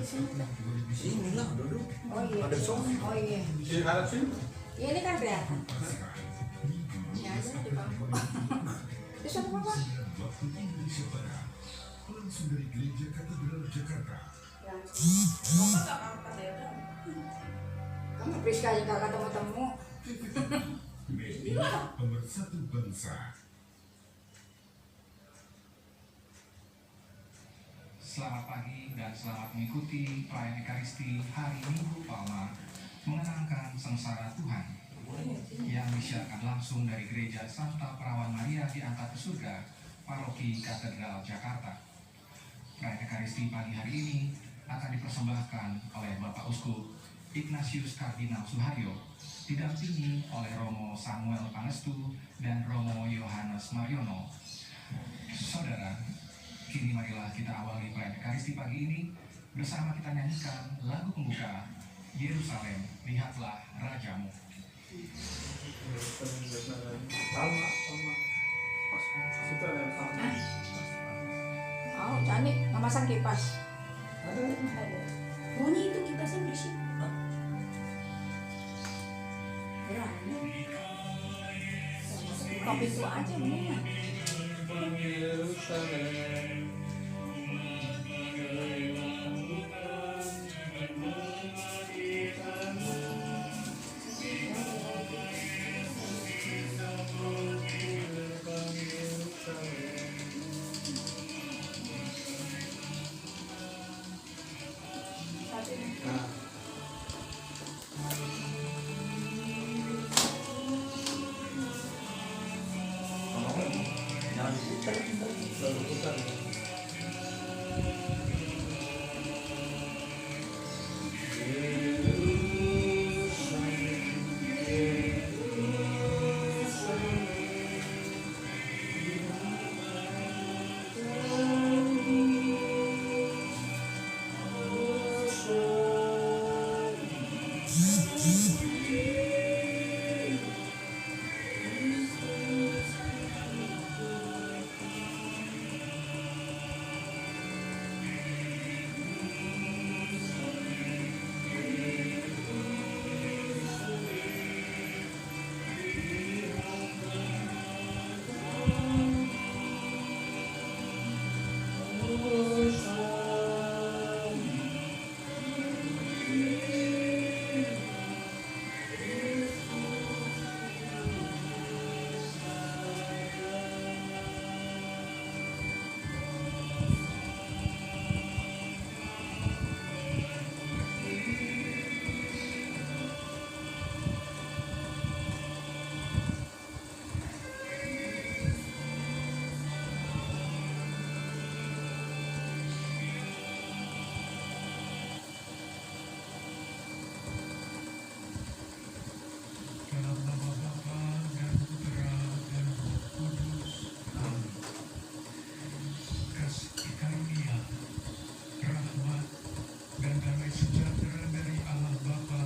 Sini lah duduk. Oh iya. Ada sofa. Oh iya. Di harap sini. Ya ini kan kelihatan. Ini aja di bangku. Terus apa apa? Waktu Indonesia Barat, langsung dari Gereja Katedral Jakarta. Kamu Priska aja kakak temu-temu. Media pemersatu bangsa. Selamat pagi dan selamat mengikuti perayaan Ekaristi hari Minggu Palma mengenangkan sengsara Tuhan yang disiarkan langsung dari Gereja Santa Perawan Maria diangkat ke surga, Paroki Katedral Jakarta. Perayaan Ekaristi pagi hari ini akan dipersembahkan oleh Bapak Uskup Ignatius Kardinal Suharyo, didampingi oleh Romo Samuel Pangestu dan Romo Yohanes Mariono. Saudara, kini marilah kita awali perayaan Ekaristi pagi ini bersama kita nyanyikan lagu pembuka Yerusalem, Lihatlah Rajamu. Palma. Pas situ ada yang palma. Oh, cantik. Nggak masang kipas. Ada. Bunyi itu kipasnya berisik. Berani. Buka pintu aja mendingan. Yerusalem. Jangan diputar. Lalu putar. Dalam nama Bapa dan Putra dan Roh Kudus. Amin. Kasih karunia, rahmat, dan damai sejahtera dari Allah Bapa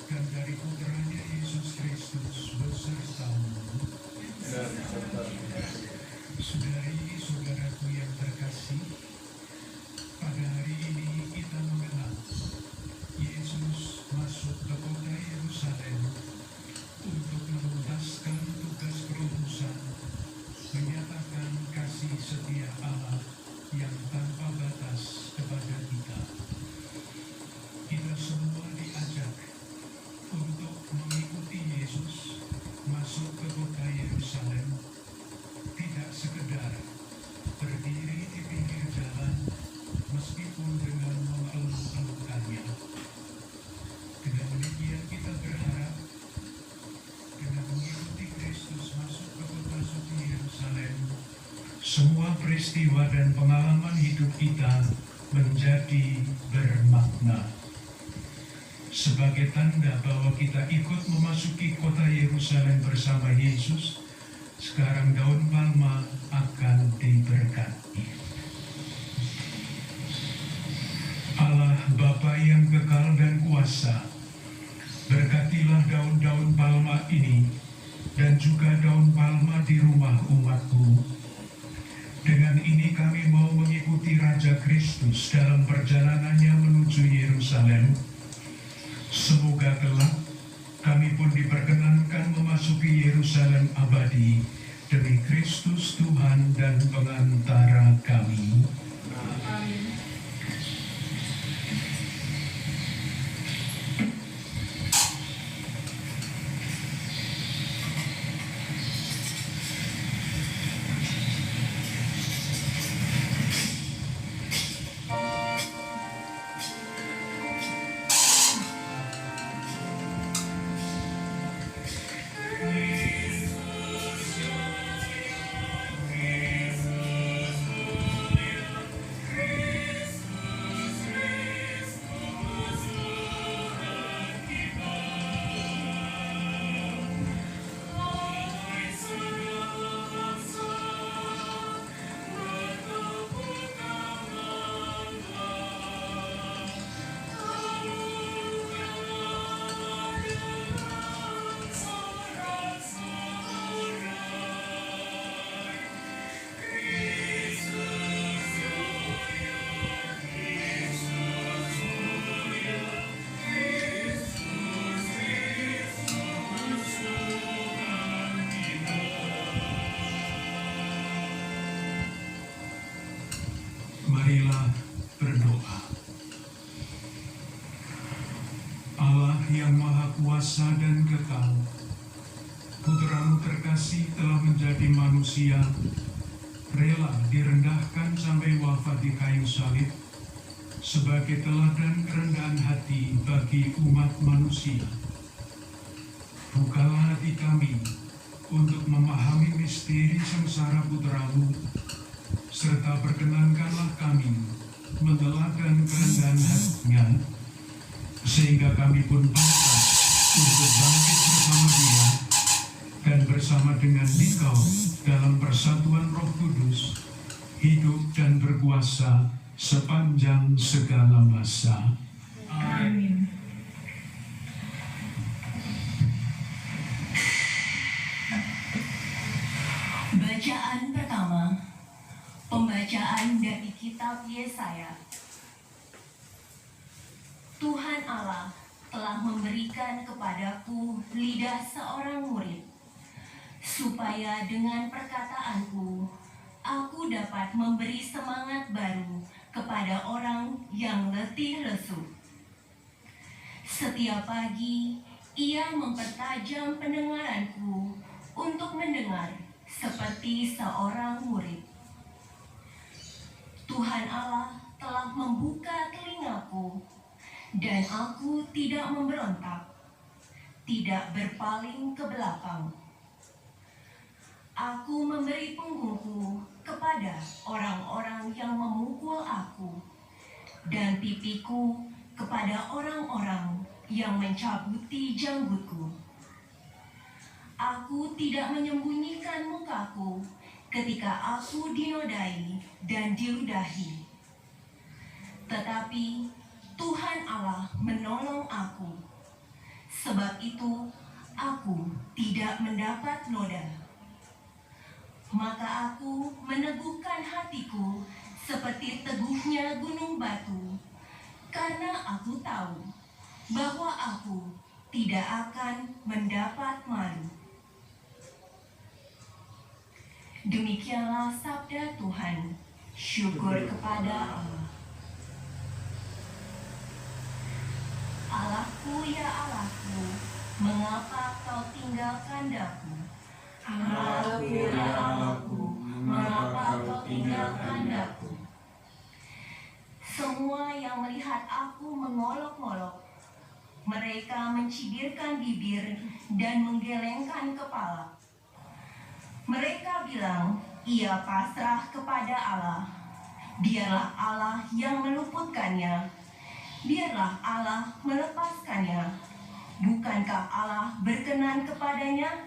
dan dari Putranya Yesus Kristus besertamu. Dan serta Saudari-saudaraku yang terkasih, pada hari ini kita mengenang Yesus masuk ke kota Yerusalem untuk menuntaskan tugas perutusan, menyatakan kasih setia Allah yang tanpa batas kepada kita. Kita semua diajak untuk mengikuti Yesus masuk ke kota Yerusalem, tidak sekedar berdiri di pinggir jalan meskipun dengan mengeluh-elukannya. Dengan demikian kita berharap dengan mengikuti Kristus masuk ke kota suci Yerusalem, semua peristiwa dan pengalaman hidup kita menjadi bermakna. Sebagai tanda bahwa kita ikut memasuki kota Yerusalem bersama Yesus, sekarang daun palma akan diberkati. Allah Bapa yang kekal dan kuasa, berkatilah daun-daun palma ini dan juga daun palma di rumah umat-Mu. Dengan bulan ini kami mau mengikuti Raja Kristus dalam perjalanannya menuju Yerusalem. Semoga kelak kami pun diperkenankan memasuki Yerusalem abadi demi Kristus Tuhan dan pengantara kami. Amin. Marilah berdoa. Allah yang Maha Kuasa dan Kekal, Putra-Mu terkasih telah menjadi manusia, rela direndahkan sampai wafat di kayu salib sebagai teladan kerendahan hati bagi umat manusia. Bukalah hati kami untuk memahami misteri sengsara Putra-Mu, serta perkenankanlah kami meneladan kerendahan hatinya, sehingga kami pun pantas untuk bangkit bersama Dia dan bersama dengan Dikau dalam persatuan Roh Kudus, hidup dan berkuasa sepanjang segala masa. Amin. Bacaan pertama, pembacaan dari kitab Yesaya. Tuhan Allah telah memberikan kepadaku lidah seorang murid, supaya dengan perkataanku aku dapat memberi semangat baru kepada orang yang letih lesu. Setiap pagi ia mempertajam pendengaranku untuk mendengar seperti seorang murid. Tuhan Allah telah membuka telingaku, dan aku tidak memberontak, tidak berpaling ke belakang. Aku memberi punggungku kepada orang-orang yang memukul aku, dan pipiku kepada orang-orang yang mencabuti janggutku. Aku tidak menyembunyikan mukaku ketika aku dinodai dan diludahi. Tetapi Tuhan Allah menolong aku. Sebab itu aku tidak mendapat noda. Maka aku meneguhkan hatiku seperti teguhnya gunung batu, karena aku tahu bahwa aku tidak akan mendapat malu. Demikianlah sabda Tuhan. Syukur kepada Allah. Allahku ya Allahku, mengapa kau tinggalkan daku? Allahku ya Allahku, mengapa kau tinggalkan daku? Semua yang melihat aku mengolok-olok. Mereka mencibirkan bibir dan menggelengkan kepala. Mereka bilang, ia pasrah kepada Allah. Biarlah Allah yang meluputkannya. Biarlah Allah melepaskannya. Bukankah Allah berkenan kepadanya?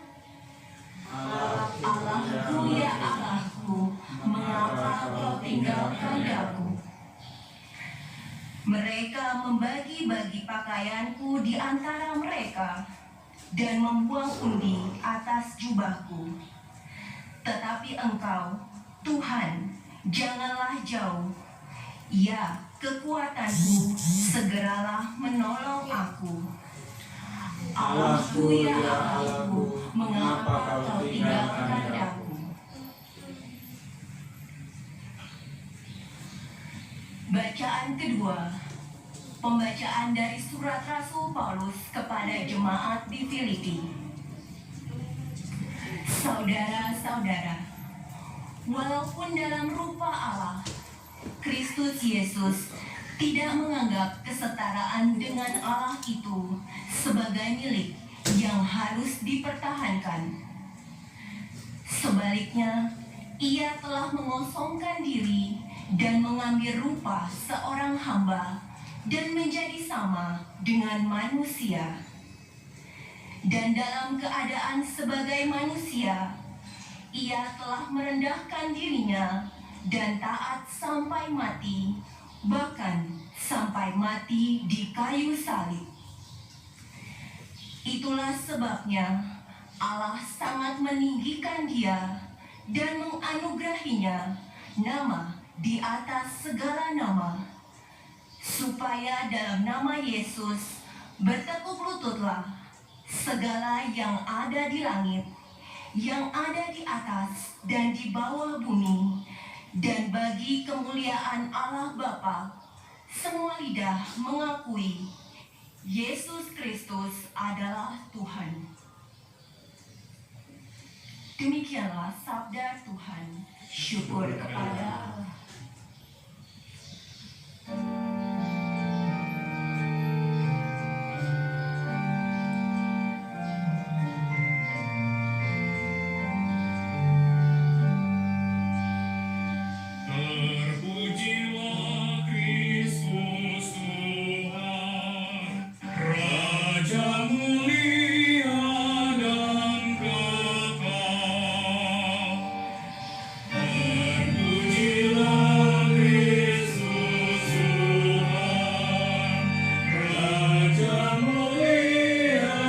Allahku ya Allahku, mengapa kau tinggalkan daku? Mereka membagi-bagi pakaianku di antara mereka dan membuang undi atas jubahku. Tetapi Engkau, Tuhan, janganlah jauh. Ya, kekuatanku, segeralah menolong aku. Allahku ya Allahku, mengapa kau tinggalkan daku? Bacaan kedua. Pembacaan dari surat Rasul Paulus kepada jemaat di Filipi. Saudara-saudara, walaupun dalam rupa Allah, Kristus Yesus tidak menganggap kesetaraan dengan Allah itu sebagai milik yang harus dipertahankan. Sebaliknya, ia telah mengosongkan diri dan mengambil rupa seorang hamba dan menjadi sama dengan manusia. Dan dalam keadaan sebagai manusia, ia telah merendahkan dirinya dan taat sampai mati, bahkan sampai mati di kayu salib. Itulah sebabnya Allah sangat meninggikan dia dan menganugerahinya nama di atas segala nama, supaya dalam nama Yesus bertekuk lututlah segala yang ada di langit, yang ada di atas dan di bawah bumi, dan bagi kemuliaan Allah Bapa, semua lidah mengakui Yesus Kristus adalah Tuhan. Demikianlah sabda Tuhan. Syukur kepada Allah. Terpujilah Kristus Tuhan, Raja mulia dan kekal. Terpujilah Kristus Tuhan, Raja mulia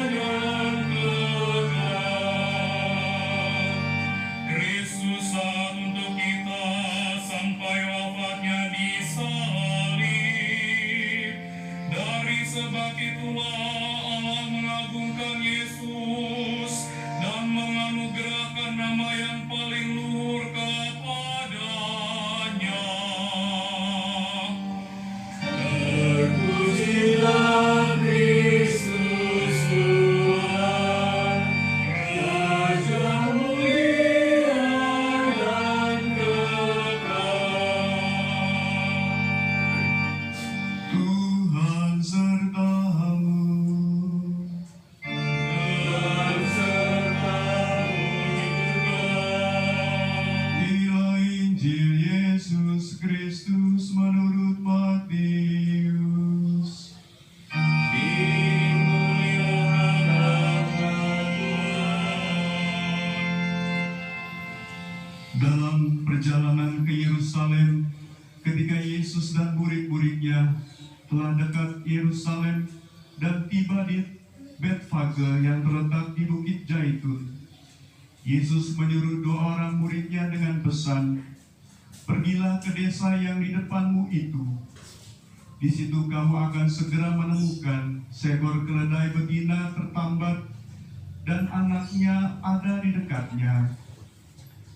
dan kekal. Kristus saat untuk kita sampai wafatnya di salib. Dari sebab itulah Allah mengagungkan Yesus dan menganugerahkan nama yang paling luhur kepadanya. Terpujilah Kristus Tuhan, Raja mulia dan kekal. Tuhan sertamu. Tuhan sertamu juga. Inilah Injil Yesus Kristus menurut Matius. Dimuliakanlah Tuhan. Dalam perjalanan ke Yerusalem, ketika Yesus dan murid-muridnya telah dekat Yerusalem dan tiba di Betfage yang terletak di Bukit Zaitun, Yesus menyuruh 2 orang muridnya dengan pesan, "Pergilah ke desa yang di depanmu itu. Di situ kamu akan segera menemukan seekor keledai betina tertambat dan anaknya ada di dekatnya.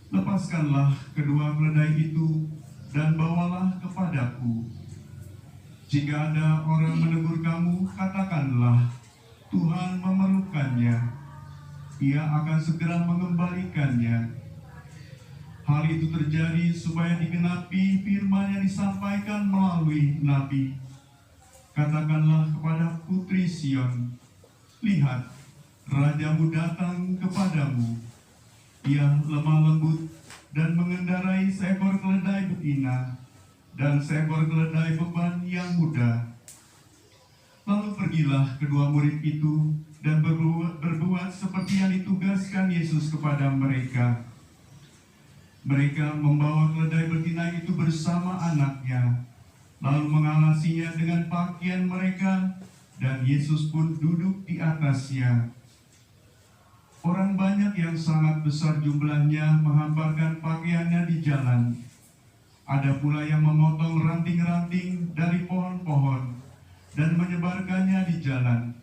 Lepaskanlah kedua keledai itu dan bawalah kepadaku. Jika ada orang menegur kamu, katakanlah, Tuhan memerlukannya. Ia akan segera mengembalikannya." Hal itu terjadi supaya digenapi firman yang disampaikan melalui Nabi. "Katakanlah kepada putri Sion, lihat, rajamu datang kepadamu. Ia lemah lembut dan mengendarai seekor keledai betina dan seekor keledai beban yang muda." Lalu pergilah kedua murid itu dan berbuat seperti yang ditugaskan Yesus kepada mereka. Mereka membawa keledai betina itu bersama anaknya, lalu mengalasinya dengan pakaian mereka, dan Yesus pun duduk di atasnya. Orang banyak yang sangat besar jumlahnya menghamparkan pakaiannya di jalan, Ada pula yang memotong ranting-ranting dari pohon-pohon dan menyebarkannya di jalan.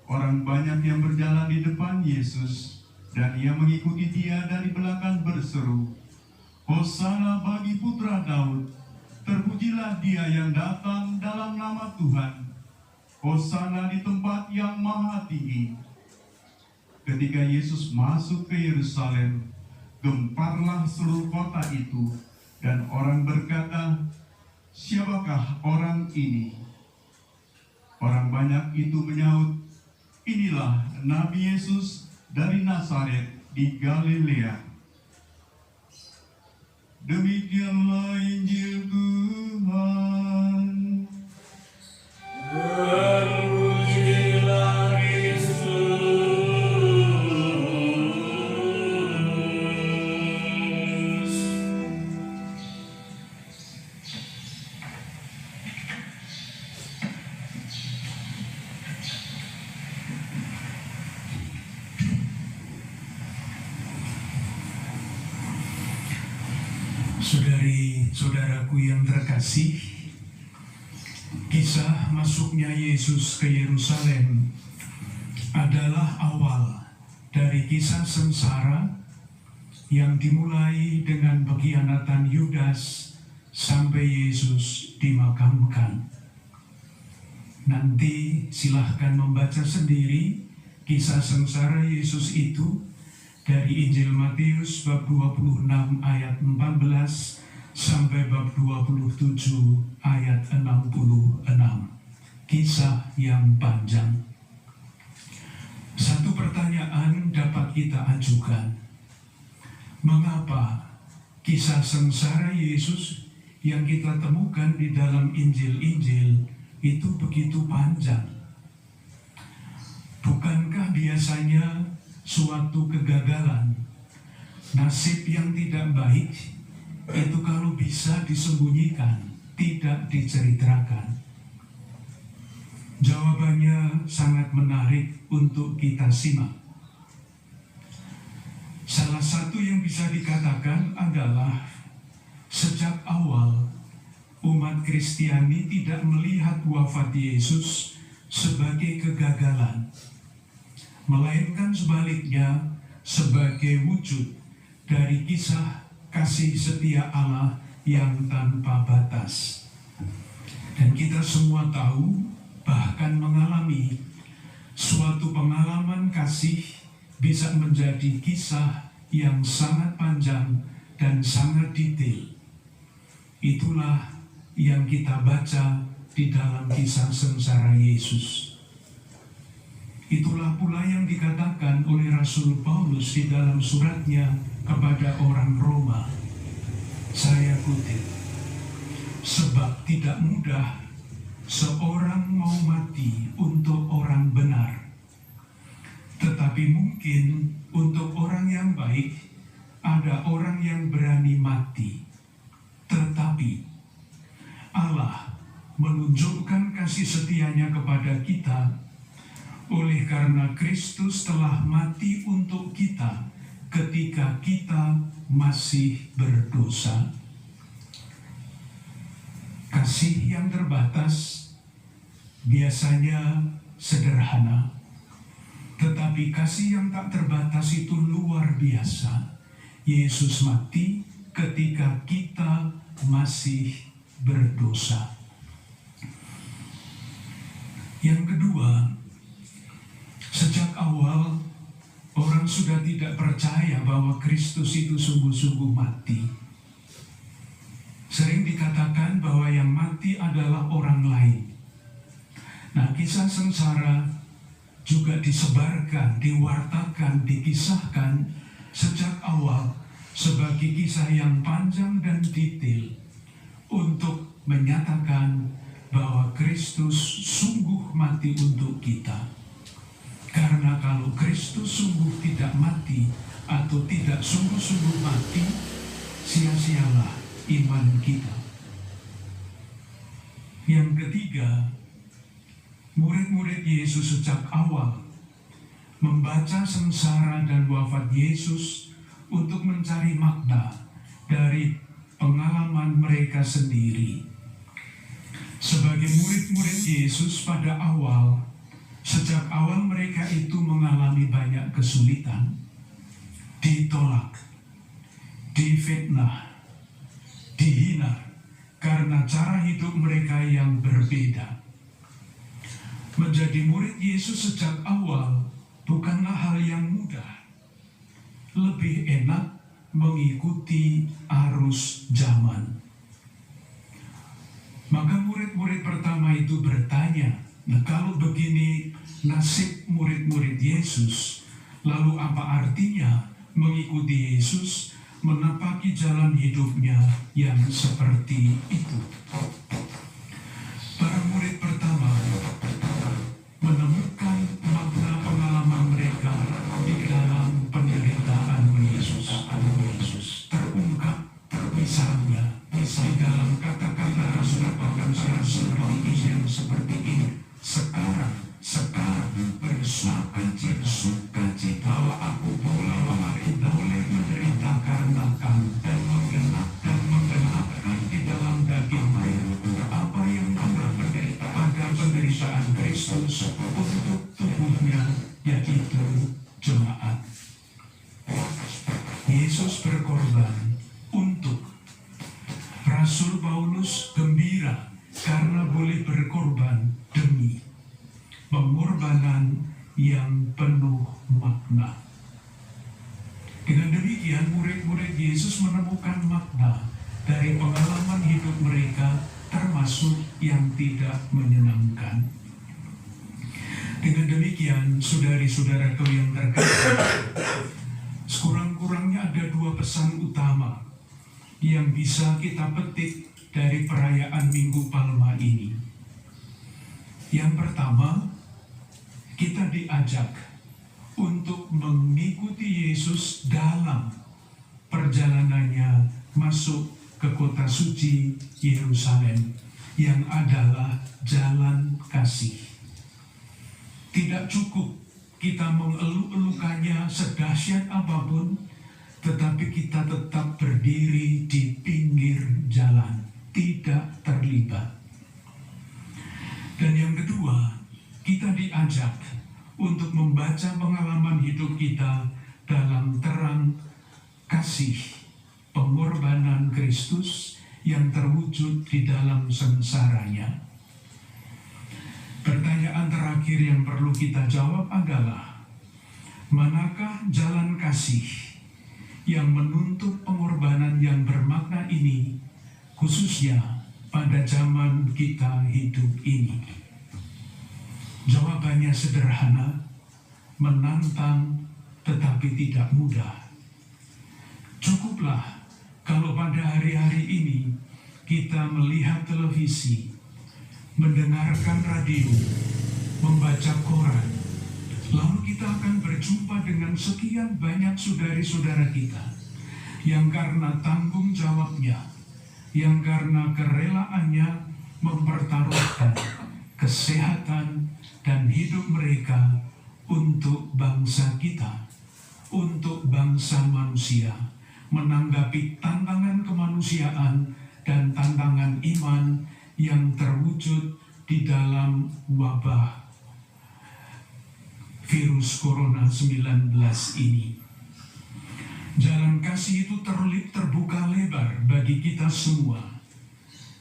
Orang banyak yang berjalan di depan Yesus, dan ia mengikuti dia dari belakang berseru, "Hosana bagi putra Daud, terpujilah dia yang datang dalam nama Tuhan. Hosana di tempat yang maha tinggi." Ketika Yesus masuk ke Yerusalem, gemparlah seluruh kota itu, dan orang berkata, "Siapakah orang ini?" Orang banyak itu menyaut, "Inilah Nabi Yesus dari Nazaret di Galilea." Demikianlah Injil Tuhan. Terpujilah Kristus. Saudari-saudaraku yang terkasih, kisah masuknya Yesus ke Yerusalem adalah awal dari kisah sengsara yang dimulai dengan pengkhianatan Yudas sampai Yesus dimakamkan. Nanti silahkan membaca sendiri kisah sengsara Yesus itu dari Injil Matius bab 26 ayat 14 sampai bab 27 ayat 66. Kisah yang panjang. Satu pertanyaan dapat kita ajukan. Mengapa kisah sengsara Yesus yang kita temukan di dalam Injil-Injil itu begitu panjang? Bukankah biasanya suatu kegagalan, nasib yang tidak baik, itu kalau bisa disembunyikan, tidak diceritakan? Jawabannya sangat menarik untuk kita simak. Salah satu yang bisa dikatakan adalah sejak awal umat Kristiani tidak melihat wafat Yesus sebagai kegagalan, melainkan sebaliknya sebagai wujud dari kisah kasih setia Allah yang tanpa batas. Dan kita semua tahu, bahkan mengalami suatu pengalaman kasih bisa menjadi kisah yang sangat panjang dan sangat detail. Itulah yang kita baca di dalam kisah sengsara Yesus. Itulah pula yang dikatakan oleh Rasul Paulus di dalam suratnya kepada orang Roma. Saya kutip, "Sebab tidak mudah seorang mau mati untuk orang benar, tetapi mungkin untuk orang yang baik ada orang yang berani mati. Tetapi Allah menunjukkan kasih setianya kepada kita oleh karena Kristus telah mati untuk kita ketika kita masih berdosa." Kasih yang terbatas biasanya sederhana, tetapi kasih yang tak terbatas itu luar biasa. Yesus mati ketika kita masih berdosa. Yang kedua, sejak awal orang sudah tidak percaya bahwa Kristus itu sungguh-sungguh mati. Sering dikatakan bahwa yang mati adalah orang lain. Nah, kisah sengsara juga disebarkan, diwartakan, dikisahkan sejak awal sebagai kisah yang panjang dan detail untuk menyatakan bahwa Kristus sungguh mati untuk kita. Karena kalau Kristus sungguh tidak mati atau tidak sungguh-sungguh mati, sia-sialah iman kita. Yang ketiga, murid-murid Yesus sejak awal membaca sengsara dan wafat Yesus untuk mencari makna dari pengalaman mereka sendiri. Sebagai murid-murid Yesus pada awal, sejak awal mereka itu mengalami banyak kesulitan, ditolak, difitnah, dihina karena cara hidup mereka yang berbeda. Menjadi murid Yesus sejak awal bukanlah hal yang mudah. Lebih enak mengikuti arus zaman. Maka murid-murid pertama itu bertanya, nah kalau begini nasib murid-murid Yesus, lalu apa artinya mengikuti Yesus, menapaki jalan hidupnya yang seperti itu? Para murid pertama menemukan makna pengalaman mereka di dalam penderitaan Yesus. Terungkap misalnya di dalam kata-kata Rasul Paulus yang seperti ini. Sekarang bersukacita bahwa aku boleh menderita karena kamu dan menggenapkan di dalam daging apa yang pernah menderita pada penderitaan Kristus untuk tubuhnya, yaitu jemaat. Yesus berkorban untuk. Rasul Paulus gembira karena boleh berkorban demi pengorbanan yang penuh makna. Dengan demikian, murid-murid Yesus menemukan makna dari pengalaman hidup mereka, termasuk yang tidak menyenangkan. Dengan demikian, saudari-saudaraku yang terkasih, sekurang-kurangnya ada dua pesan utama yang bisa kita petik dari perayaan Minggu Palma ini. Yang pertama, kita diajak untuk mengikuti Yesus dalam perjalanannya masuk ke kota suci Yerusalem yang adalah jalan kasih. Tidak cukup kita mengeluk-elukannya sedahsyat apapun, tetapi kita tetap berdiri di pinggir jalan, tidak terlibat. Dan yang kedua, kita diajak untuk membaca pengalaman hidup kita dalam terang kasih pengorbanan Kristus yang terwujud di dalam sengsaranya. Pertanyaan terakhir yang perlu kita jawab adalah, manakah jalan kasih yang menuntut pengorbanan yang bermakna ini, khususnya pada zaman kita hidup ini? Jawabannya sederhana, menantang tetapi tidak mudah. Cukuplah kalau pada hari-hari ini kita melihat televisi, mendengarkan radio, membaca koran, lalu kita akan berjumpa dengan sekian banyak saudari-saudara kita yang karena tanggung jawabnya, yang karena kerelaannya mempertaruhkan kesehatan dan hidup mereka untuk bangsa kita, untuk bangsa manusia, menanggapi tantangan kemanusiaan dan tantangan iman yang terwujud di dalam wabah virus Corona-19 ini. Jalan kasih itu terbuka lebar bagi kita semua.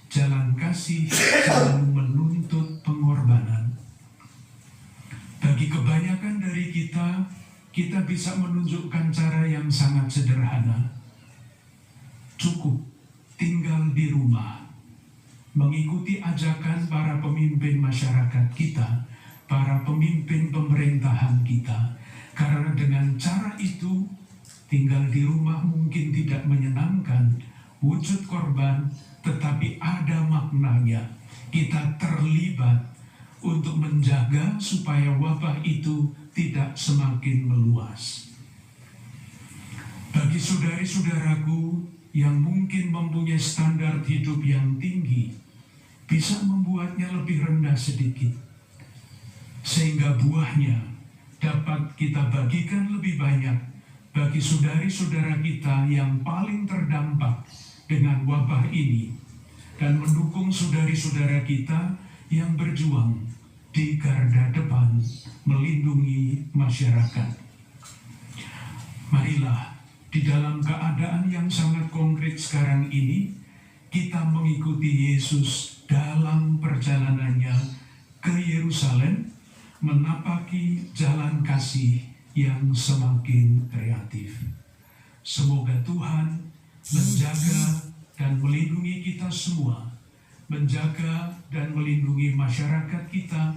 Jalan kasih selalu menuntut pengorbanan. Bagi kebanyakan dari kita bisa menunjukkan cara yang sangat sederhana. Cukup tinggal di rumah, mengikuti ajakan para pemimpin masyarakat kita, para pemimpin pemerintahan kita. Karena dengan cara itu, tinggal di rumah mungkin tidak menyenangkan, wujud korban, tetapi ada maknanya. Kita terlibat untuk menjaga supaya wabah itu tidak semakin meluas. Bagi saudari-saudaraku yang mungkin mempunyai standar hidup yang tinggi, bisa membuatnya lebih rendah sedikit, sehingga buahnya dapat kita bagikan lebih banyak bagi saudari-saudara kita yang paling terdampak dengan wabah ini dan mendukung saudari-saudara kita yang berjuang di garda depan melindungi masyarakat. Marilah di dalam keadaan yang sangat konkret sekarang ini, kita mengikuti Yesus dalam perjalanannya ke Yerusalem, menapaki jalan kasih yang semakin kreatif. Semoga Tuhan menjaga dan melindungi kita semua, menjaga dan melindungi masyarakat kita,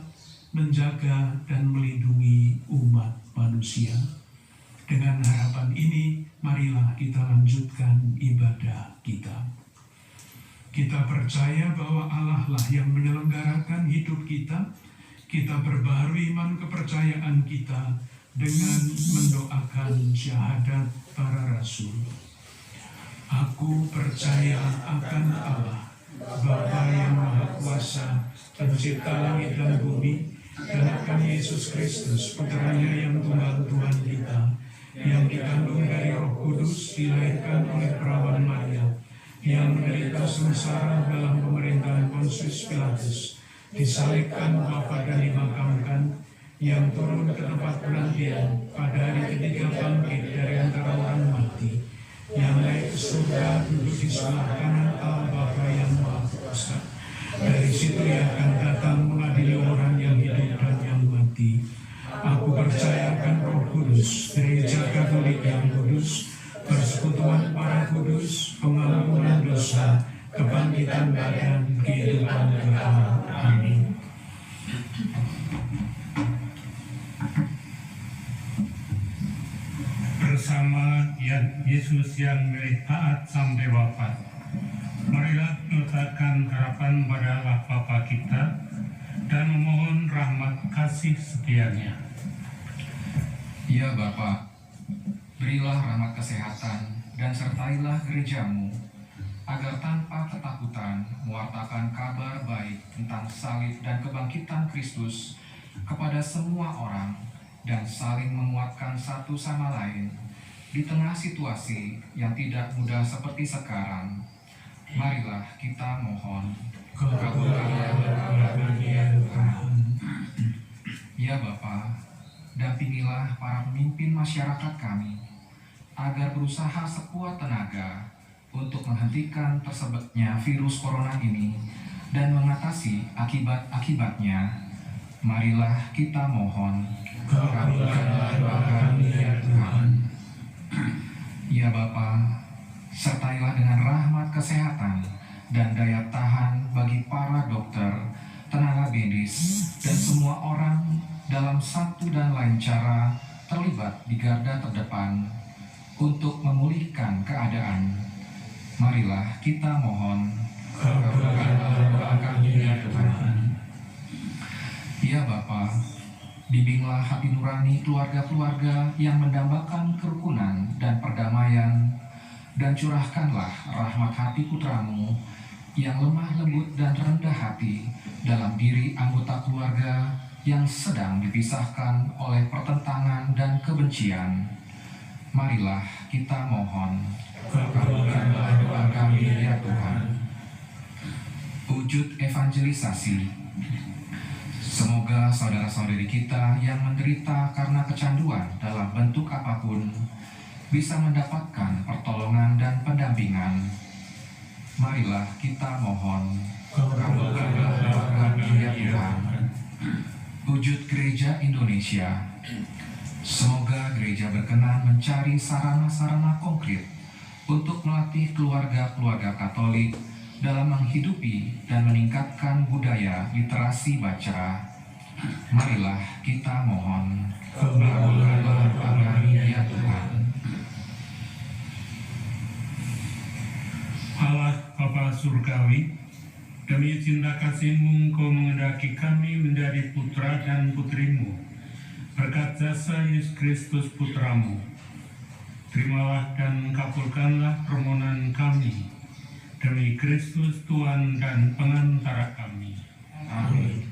menjaga dan melindungi umat manusia. Dengan harapan ini, marilah kita lanjutkan ibadah kita. Kita percaya bahwa Allah lah yang menyelenggarakan hidup kita. Kita perbaharui iman kepercayaan kita dengan mendoakan syahadat para rasul. Aku percaya akan Allah, Bapa yang Maha Kuasa, Pencipta langit dan bumi, dan akan Yesus Kristus, Putranya yang tunggal Tuhan kita, yang dikandung dari Roh Kudus, dilahirkan oleh perawan Maria, yang menderita sengsara dalam pemerintahan Pontius Pilatus, disalibkan, wafat dan dimakamkan, yang turun ke tempat penantian, pada hari ketiga bangkit dari antara orang mati, yang naik ke surga, duduk di sebelah kanan Allah Bapa yang Maha Kuasa. Dari situ Ia akan datang mengadili orang yang hidup dan yang mati. Aku percaya akan Roh Kudus, Gereja Katolik yang kudus, persekutuan para kudus, pengampunan dosa, kebangkitan badan, kehidupan kekal. Amin. Bersama Yesus yang milik taat sampai wafat, marilah meletakkan harapan pada Allah Bapa kita dan memohon rahmat kasih setianya. Ya Bapa, berilah rahmat kesehatan dan sertailah gerejamu, agar tanpa ketakutan mewartakan kabar baik tentang salib dan kebangkitan Kristus kepada semua orang, dan saling menguatkan satu sama lain di tengah situasi yang tidak mudah seperti sekarang. Marilah kita mohon, kabulkanlah kami ya Tuhan. Ya Bapa, dampingilah para pemimpin masyarakat kami, agar berusaha sekuat tenaga untuk menghentikan tersebarnya virus corona ini dan mengatasi akibat-akibatnya. Marilah kita mohon, kabulkanlah doa kami ya Tuhan. Ya Bapa, sertailah dengan rahmat kesehatan dan daya tahan bagi para dokter, tenaga medis, dan semua orang dalam satu dan lain cara terlibat di garda terdepan untuk memulihkan keadaan. Marilah kita mohon, kabulkanlah doa kami ya Tuhan. Ya Bapa, bimbinglah hati nurani keluarga-keluarga yang mendambakan kerukunan dan perdamaian, dan curahkanlah rahmat hati putramu yang lemah lembut dan rendah hati dalam diri anggota keluarga yang sedang dipisahkan oleh pertentangan dan kebencian. Marilah kita mohon, kabulkanlah doa kami ya Tuhan. Wujud evangelisasi. Semoga saudara-saudari kita yang menderita karena kecanduan dalam bentuk apapun bisa mendapatkan pertolongan dan pendampingan. Marilah kita mohon, kabulkanlah doa kami ya Tuhan. Wujud Gereja Indonesia. Semoga gereja berkenan mencari sarana-sarana konkret untuk melatih keluarga-keluarga Katolik dalam menghidupi dan meningkatkan budaya literasi baca. Marilah kita mohon, kabulkanlah doa kami ya Tuhan. Allah Bapa Surgawi, demi cinta kasih-Mu Engkau mengendaki kami menjadi putra dan putrimu berkat jasa Yesus Kristus Putramu. Terimalah dan kabulkanlah permohonan kami demi Kristus Tuhan dan pengantara kami. Amin.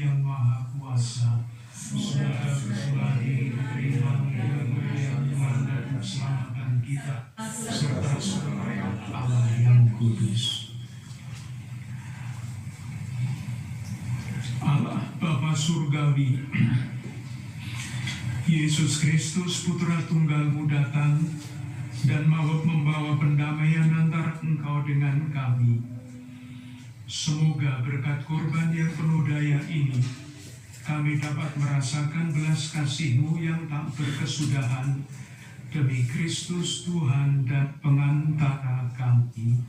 yang Maha Kuasa, semoga berkembali diterima yang dan keselamatan kita, serta seluruh Allah yang kudus. Allah Bapa Surgawi, Yesus Kristus Putra Tunggalmu datang dan membawa pendamaian antara Engkau dengan kami. Semoga berkat korban yang penuh daya ini, kami dapat merasakan belas kasih-Mu yang tak berkesudahan demi Kristus Tuhan dan pengantara kami.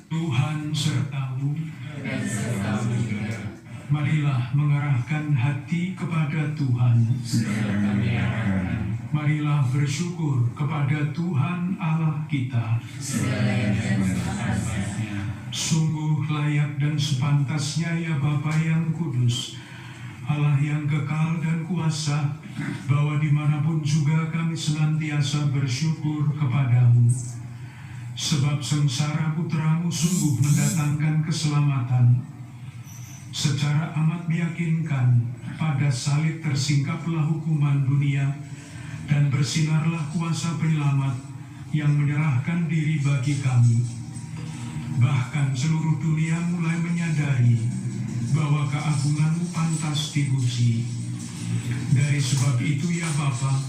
Tuhan serta-Mu. Marilah mengarahkan hati kepada Tuhan. Marilah bersyukur kepada Tuhan Allah kita. Sungguh layak dan sepantasnya ya Bapa yang kudus, Allah yang kekal dan kuasa, bahwa dimanapun juga kami senantiasa bersyukur kepadamu. Sebab sengsara putra-Mu sungguh mendatangkan keselamatan. Secara amat meyakinkan, pada salib tersingkaplah hukuman dunia, dan bersinarlah kuasa penyelamat yang menyerahkan diri bagi kami. Bahkan seluruh dunia mulai menyadari bahwa keagungan-Mu pantas dipuji. Dari sebab itu ya Bapa,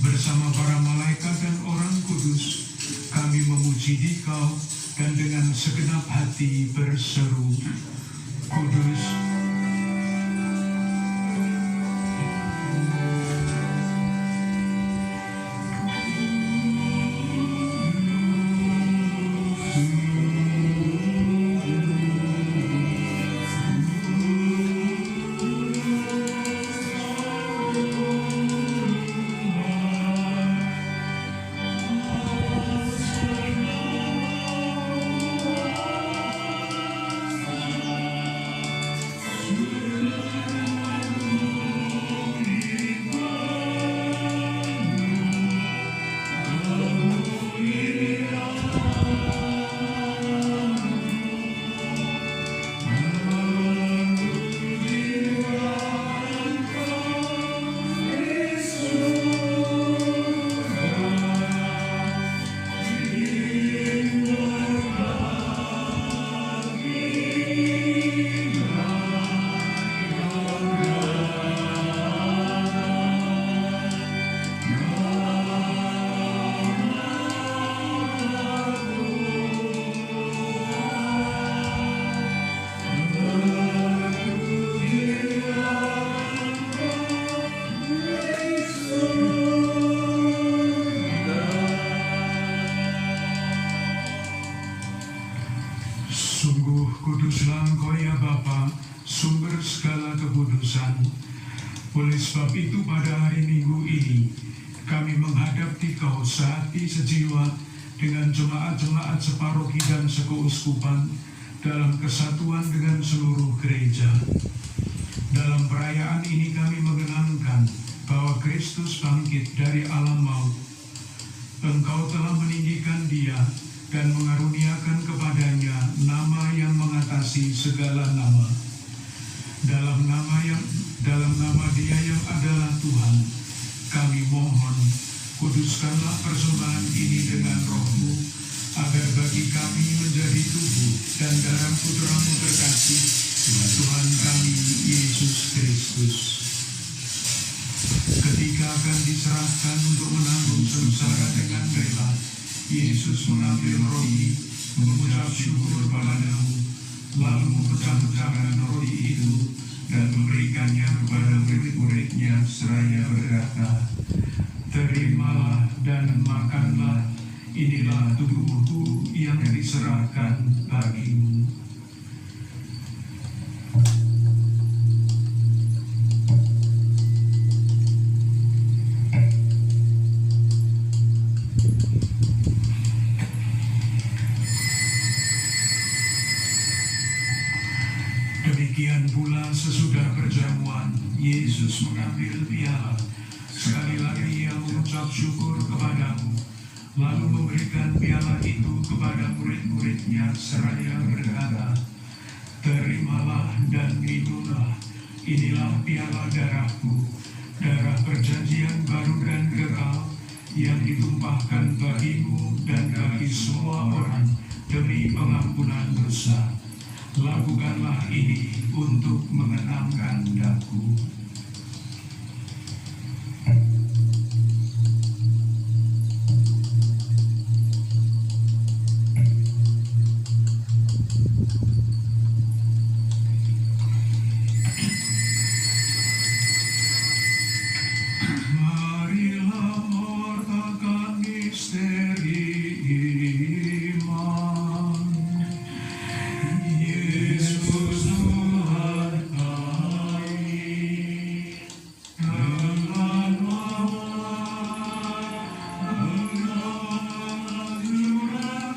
bersama para malaikat dan orang kudus, kami memuji Dikau dan dengan segenap hati berseru, Kudus, sungguh kuduslah Engkau ya Bapa, sumber segala kekudusan. Oleh sebab itu pada hari Minggu ini, kami menghadap Dikau sehati sejiwa dengan jemaat-jemaat separoki dan sekeuskupan dalam kesatuan dengan seluruh gereja. Dalam perayaan ini kami mengenangkan bahwa Kristus bangkit dari alam maut. Engkau telah meninggikan Dia dan mengaruniakan kepadanya nama yang mengatasi segala nama. Dalam nama Dia yang adalah Tuhan, kami mohon, kuduskanlah persembahan ini dengan Roh-Mu, agar bagi kami menjadi tubuh dan darah Putra-Mu terkasih, Tuhan kami Yesus Kristus. Ketika akan diserahkan untuk menanggung sengsara dengan rela, Yesus mengambil roti, mengucap syukur kepadamu, lalu memecah-mecahkan roti itu dan memberikannya kepada murid-muridnya seraya berkata, "Terimalah dan makanlah, inilah tubuhku yang diserahkan bagimu." Demikian pula sesudah perjamuan, Yesus mengambil piala. Sekali lagi Ia mengucap syukur kepadamu, lalu memberikan piala itu kepada murid-muridnya seraya berkata, terimalah dan minumlah, inilah piala darahku, darah perjanjian baru dan kekal, yang ditumpahkan bagimu dan bagi semua orang demi pengampunan dosa. Lakukanlah ini untuk mengenangkan daku. Marilah mewartakan misteri iman. Yesus Tuhan kami, dengan anjuran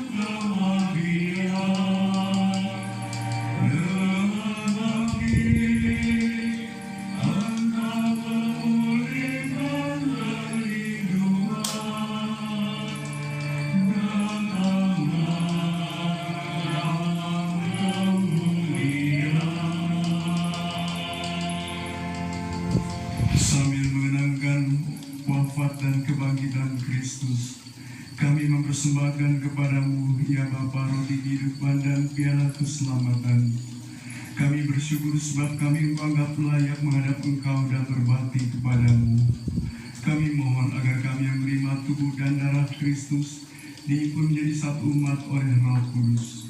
kematian, dengan bangkit, Engkau memulihkan kehidupan. Sambil mengenangkan wafat dan kebangkitan Kristus, kami mempersembahkan kepadamu, ya Bapa, roti kehidupan dan piala keselamatan. Kami bersyukur sebab kami menganggap layak menghadap Engkau dan berbakti kepadamu. Kami mohon agar kami yang menerima tubuh dan darah Kristus dihimpun menjadi satu umat oleh Roh Kudus.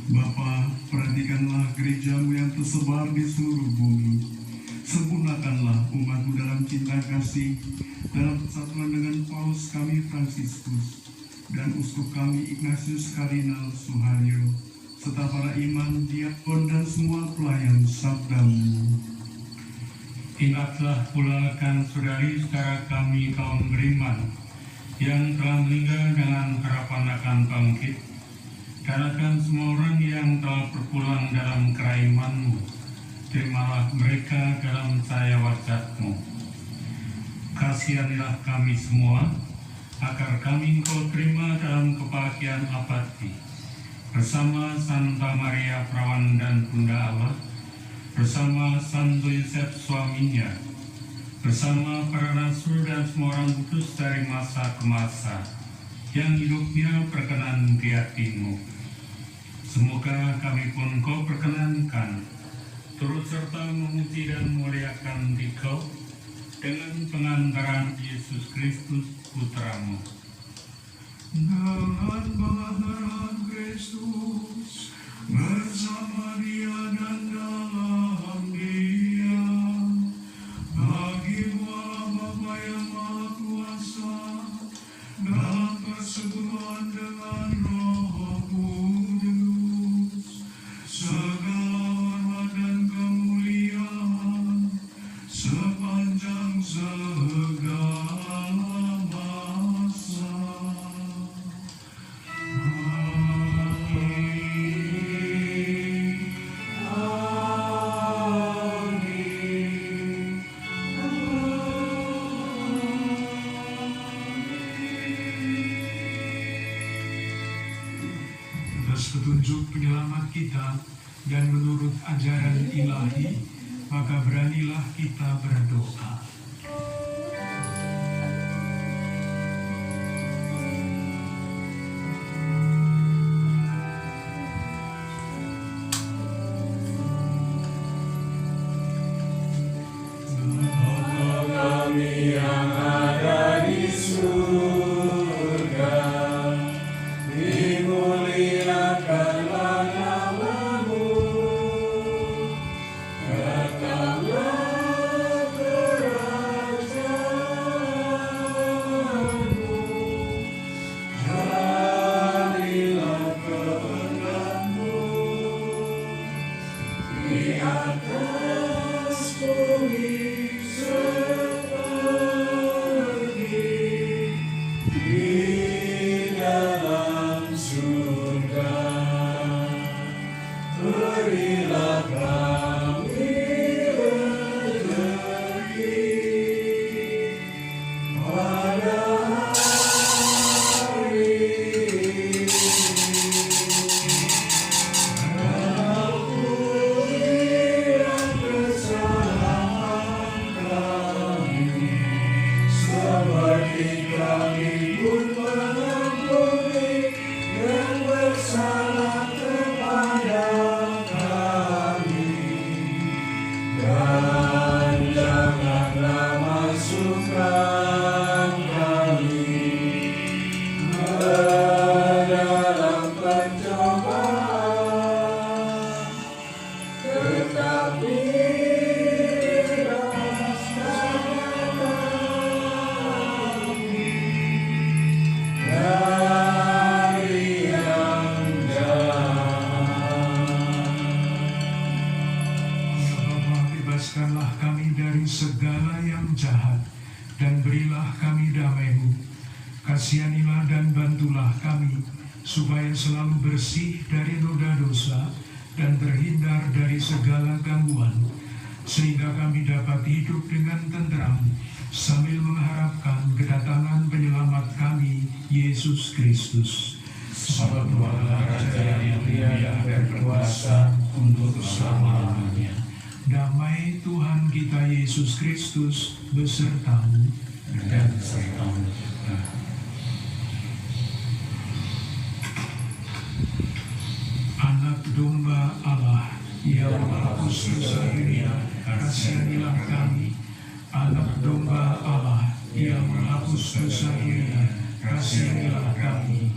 Bapa, perhatikanlah gerejamu yang tersebar di seluruh bumi. Sempurnakanlah umatmu dalam cinta kasih, dalam persatuan dengan Paus kami Fransiskus dan uskup kami Ignatius Kardinal Suharyo, serta para imam, diakon dan semua pelayan sabdamu. Ingatlah pula akan saudari-saudara kami kaum beriman yang telah meninggal dengan harapan akan bangkit, dan akan semua orang yang telah berpulang dalam keraiman-Mu. Terimalah mereka dalam cahaya wajah-Mu. Kasihanilah kami semua, agar kami Engkau terima dalam kebahagiaan abadi, bersama Santa Maria Perawan dan Bunda Allah, bersama Santo Yosef suaminya, bersama para rasul dan semua orang kudus dari masa ke masa, yang hidupnya berkenan di hati-Mu. Semoga kami pun Kau perkenankan, turut serta memuji dan memuliakan Dikau dengan pengantaran Yesus Kristus Putra-Mu. Dengan pengantaran Kristus, bersama Dia dan dalam Dia, bagi Bapa yang Maha Kuasa, dalam persekutuan dengan Roh Kudus, segala hormat dan kemuliaan sepanjang segala masa. Atas petunjuk penyelamat kita dan menurut ajaran ilahi, maka beranilah kita berdoa. Kami yang ada di surga, dimuliakanlah nama-Mu, datanglah kerajaanmu, jadilah kehendak-Mu di atas bumi seperti di dalam surga. Berilah kami rezeki pada hari ini, dan ampunilah Peliharalah kami dari segala yang jahat, dan berilah kami damai-Mu. Kasihanilah dan bantulah kami, supaya selalu bersih dari noda dosa, dan terhindar dari segala gangguan, sehingga kami dapat hidup dengan tenteram, sambil mengharapkan kedatangan penyelamat kami, Yesus Kristus. Sebab Tuhanlah Raja yang mulia dan berkuasa untuk selama-lamanya. Damai Tuhan kita Yesus Kristus besertamu Dan sertamu juga. Anak domba Allah yang menghapus dosa dunia, kasihanilah kami. Anak domba Allah yang menghapus dosa dunia, kasihanilah kami.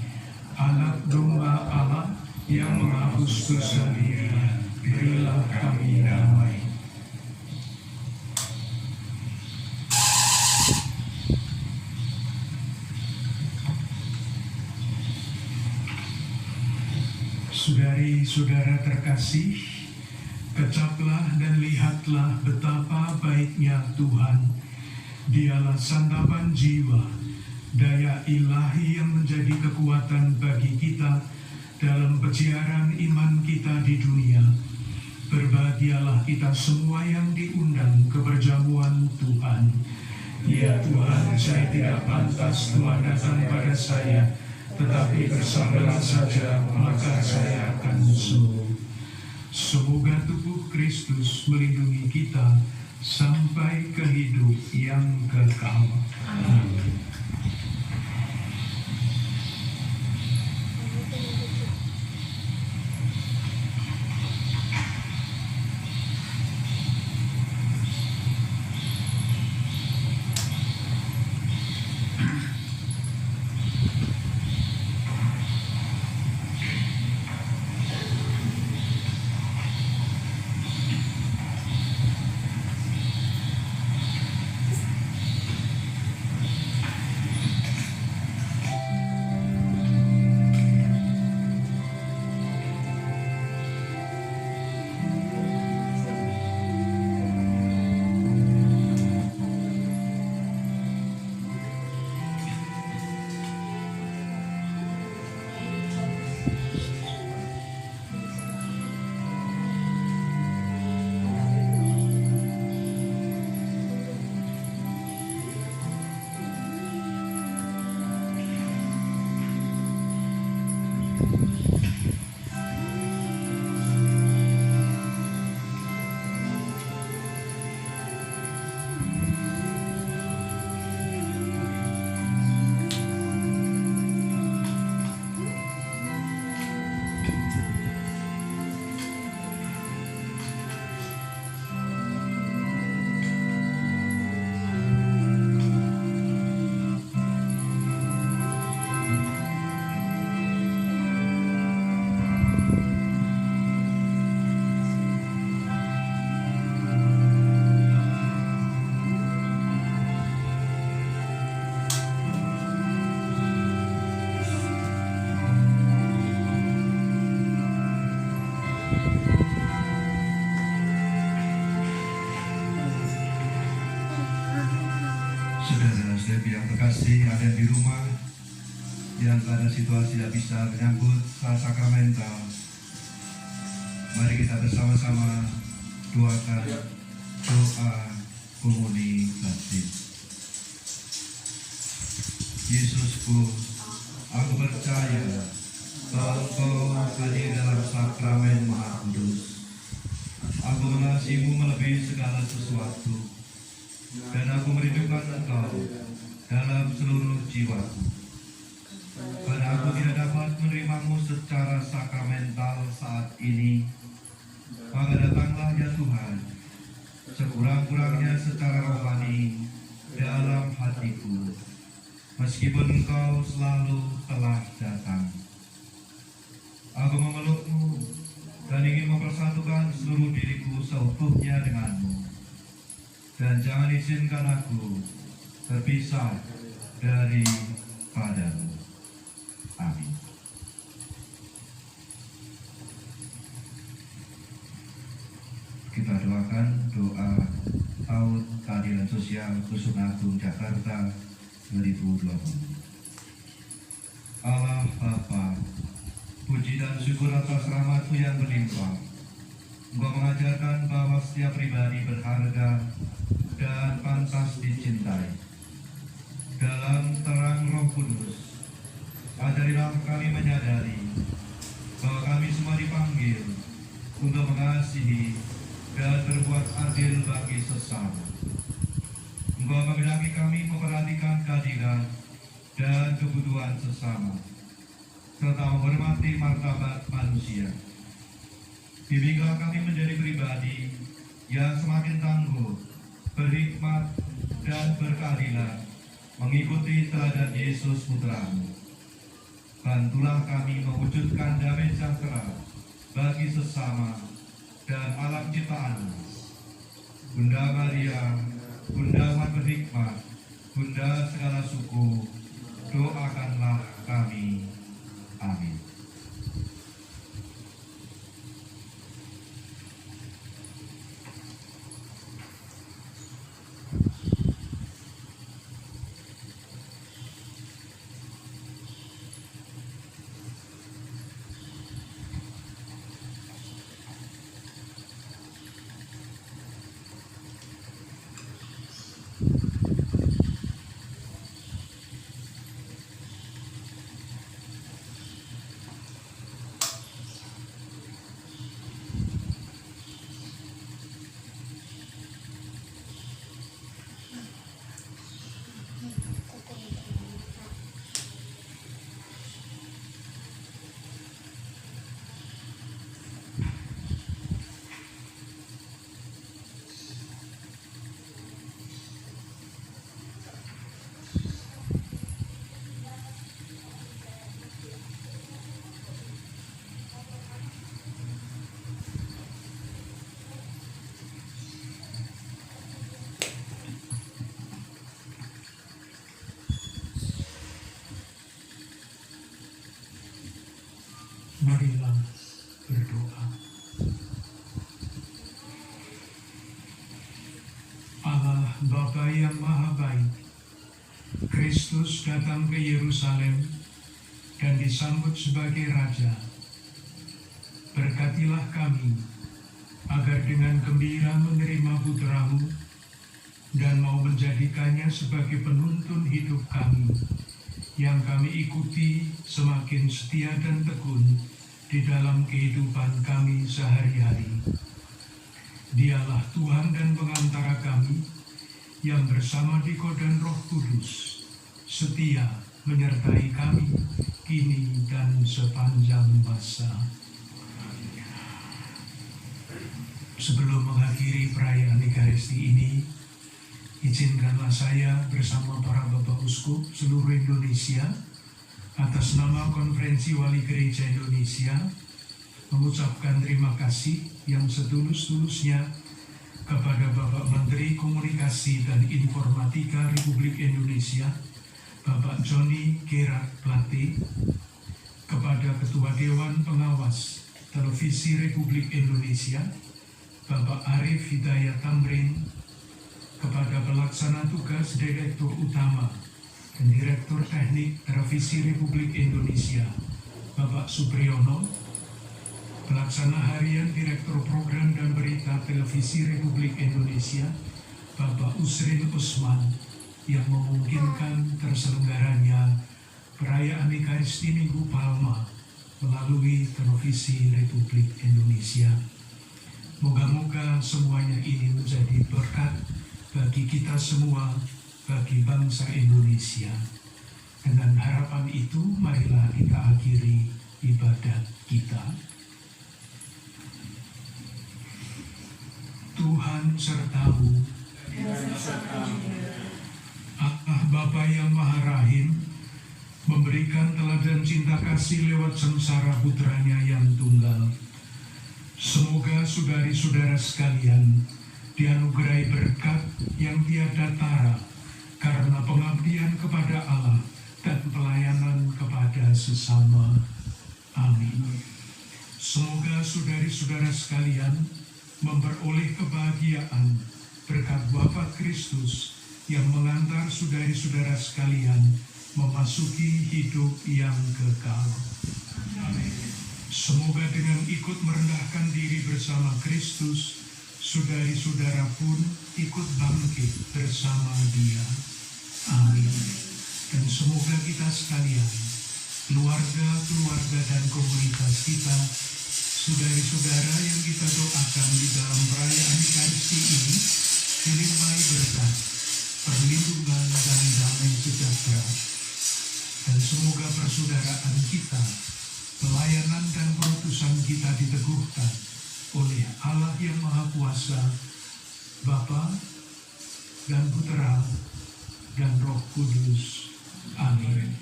Anak domba Allah yang menghapus dosa dunia, berilah kami damai. Saudari-saudara terkasih, kecaplah dan lihatlah betapa baiknya Tuhan. Dialah santapan jiwa, daya ilahi yang menjadi kekuatan bagi kita dalam peziaran iman kita di dunia. Berbahagialah kita semua yang diundang ke perjamuan Tuhan. Ya Tuhan, saya tidak pantas Tuhan datang pada saya, tetapi bersabarlah saja, maka saya akan sembuh. Semoga tubuh Kristus melindungi kita sampai ke hidup yang kekal. Amin. Saudara-saudari yang terkasih, ada di rumah yang pada situasi tidak bisa menyambut saat sakramental, mari kita bersama-sama doakan doa komuni batin. Yesusku, aku percaya bahwa Engkau hadir dalam sakramen Maha Kudus. Aku mengasihimu melebihi segala sesuatu, dan aku merindukan Engkau dalam seluruh jiwaku. Karena aku tidak dapat menerimamu secara sakramental saat ini, maka datanglah ya Tuhan, sekurang-kurangnya secara rohani dalam hatiku, meskipun Engkau selalu telah datang. Aku memelukmu dan ingin mempersatukan seluruh diriku seutuhnya denganmu. Dan jangan izinkan aku terpisah daripadamu. Amin. Kita doakan doa Tahun Keadilan Sosial Dusun Agung Jakarta 2020. Allah Bapa, puji dan syukur atas rahmat-Mu yang berlimpah. Engkau mengajarkan bahwa setiap pribadi berharga dan pantas dicintai. Dalam terang Roh Kudus, ajarilah kami menyadari bahwa kami semua dipanggil untuk mengasihi dan berbuat adil bagi sesama. Engkau menghendaki kami memperhatikan keadilan dan kebutuhan sesama, serta menghormati martabat manusia. Bimbinglah kami menjadi pribadi yang semakin tangguh, berhikmat, dan berkeadilan, mengikuti teladan Yesus Putra-Mu. Bantulah kami mewujudkan damai sejahtera bagi sesama dan alam ciptaan. Bunda Maria, Bunda Umat berhikmat, Bunda segala suku, doakanlah kami. Amin. Marilah berdoa. Allah Bapa yang Maha Baik, Kristus datang ke Yerusalem dan disambut sebagai Raja. Berkatilah kami agar dengan gembira menerima Putra-Mu dan mau menjadikannya sebagai penuntun hidup kami, yang kami ikuti semakin setia dan tekun di dalam kehidupan kami sehari-hari. Dialah Tuhan dan pengantara kami, yang bersama Diko dan Roh Kudus setia menyertai kami kini dan sepanjang masa. Sebelum mengakhiri perayaan Ekaristi ini, izinkanlah saya bersama para Bapak Uskup seluruh Indonesia atas nama Konferensi Wali Gereja Indonesia mengucapkan terima kasih yang setulus-tulusnya kepada Bapak Menteri Komunikasi dan Informatika Republik Indonesia, Bapak Joni Gerard Plate, kepada Ketua Dewan Pengawas Televisi Republik Indonesia, Bapak Arif Hidayat Tamrin, kepada Pelaksana Tugas Direktur Utama dan Direktur Teknik Televisi Republik Indonesia, Bapak Supriyono, Pelaksana Harian Direktur Program dan Berita Televisi Republik Indonesia, Bapak Usrin Usman, yang memungkinkan terselenggaranya perayaan Ekaristi Minggu Palma melalui Televisi Republik Indonesia. Moga-moga semuanya ini menjadi berkat bagi kita semua, bagi bangsa Indonesia. Dengan harapan itu, marilah kita akhiri ibadat kita. Tuhan sertamu. Allah Bapa yang Maha Rahim memberikan teladan cinta kasih lewat sengsara putranya yang tunggal. Semoga saudari-saudara sekalian dianugerahi berkat yang tiada tara karena pengabdian kepada Allah dan pelayanan kepada sesama. Amin. Semoga saudari-saudara sekalian memperoleh kebahagiaan berkat Bapa Kristus yang mengantar saudari-saudara sekalian memasuki hidup yang kekal. Semoga dengan ikut merendahkan diri bersama Kristus, saudari-saudara pun ikut bangkit bersama Dia. Amin. Dan semoga kita sekalian, keluarga-keluarga dan komunitas kita, saudari-saudara yang kita doakan di dalam perayaan Ekaristi ini, dilimpahi berkat, perlindungan dan damai sejahtera. Dan semoga persaudaraan kita, pelayanan dan perutusan kita diteguhkan oleh Allah yang Maha Kuasa, Bapa dan Putera dan Roh Kudus. Amin.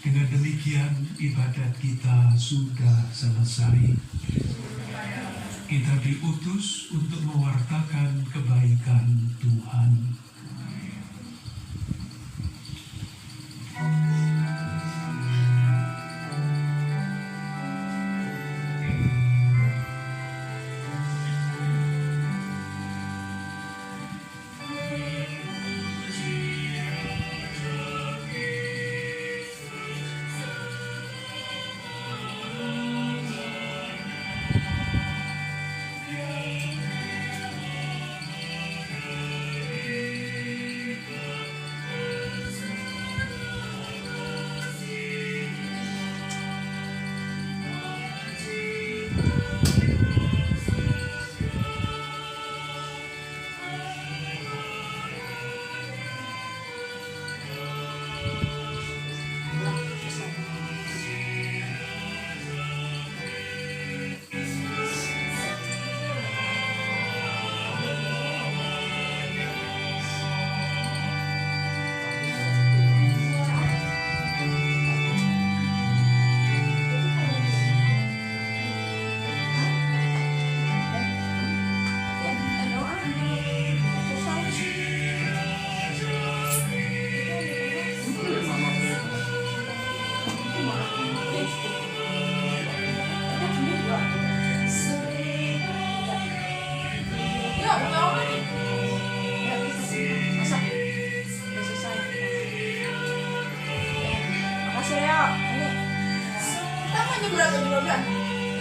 Dengan demikian ibadat kita sudah selesai. Kita diutus untuk mewartakan kebaikan Tuhan.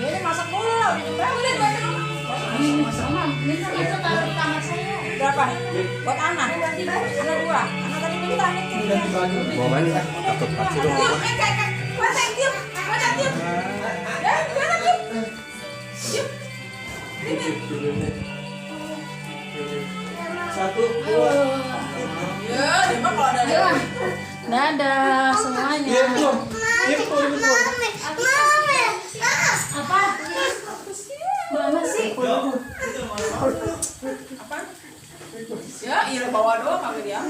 Ini masak dulu lah, berapa? Buat anak? Anak 2. Anak tadi minta nih. Atau pasti dong. Satu, dua. Ya, dia kalau ada. Dadah semuanya. Apa? Mana sih? Apa? Ya, iya bawa doang kagak dia.